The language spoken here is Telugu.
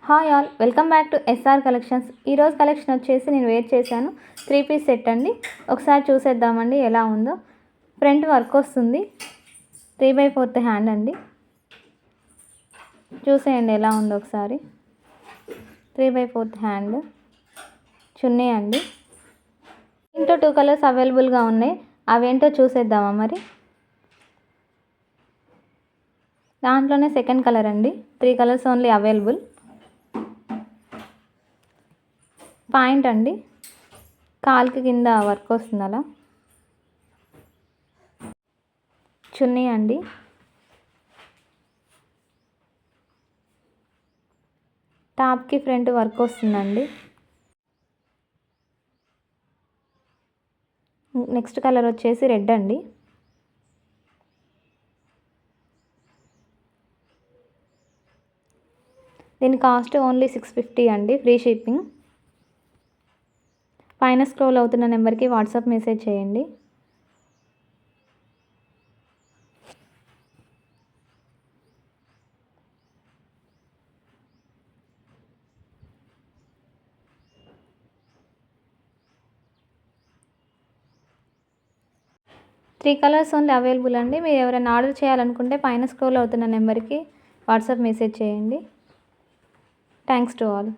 Hi all, welcome back to SR collections. ఈరోజు కలెక్షన్ వచ్చేసి నేను వేర్ చేశాను 3 పీస్ సెట్ అండి. ఒకసారి చూసేద్దామండి ఎలా ఉందో. ఫ్రంట్ వర్క్ వస్తుంది, 3/4 హ్యాండ్ అండి. చూసేయండి ఎలా ఉందో ఒకసారి. 3/4 హ్యాండ్, చున్నీ అండి. ఇంట్లో 2 కలర్స్ అవైలబుల్గా ఉన్నాయి, అవేంటో చూసేద్దామా మరి. దాంట్లోనే సెకండ్ కలర్ అండి, 3 కలర్స్ ఓన్లీ అవైలబుల్. పాయింట్ అండి, కాల్కి కింద వర్క్ వస్తుంది అలా. చున్నీ అండి, టాప్కి ఫ్రంట్ వర్క్ వస్తుందండి. నెక్స్ట్ కలర్ వచ్చేసి రెడ్ అండి. దీని కాస్ట్ ఓన్లీ 650 అండి, ఫ్రీ షిప్పింగ్. పైన స్క్రోల్ అవుతున్న నెంబర్కి వాట్సాప్ మెసేజ్ చేయండి. త్రీ కలర్స్ ఓన్లీ అవైలబుల్ అండి. మీరు ఎవరైనా ఆర్డర్ చేయాలనుకుంటే పైన స్క్రోల్ అవుతున్న నెంబర్కి వాట్సాప్ మెసేజ్ చేయండి. Thanks to all.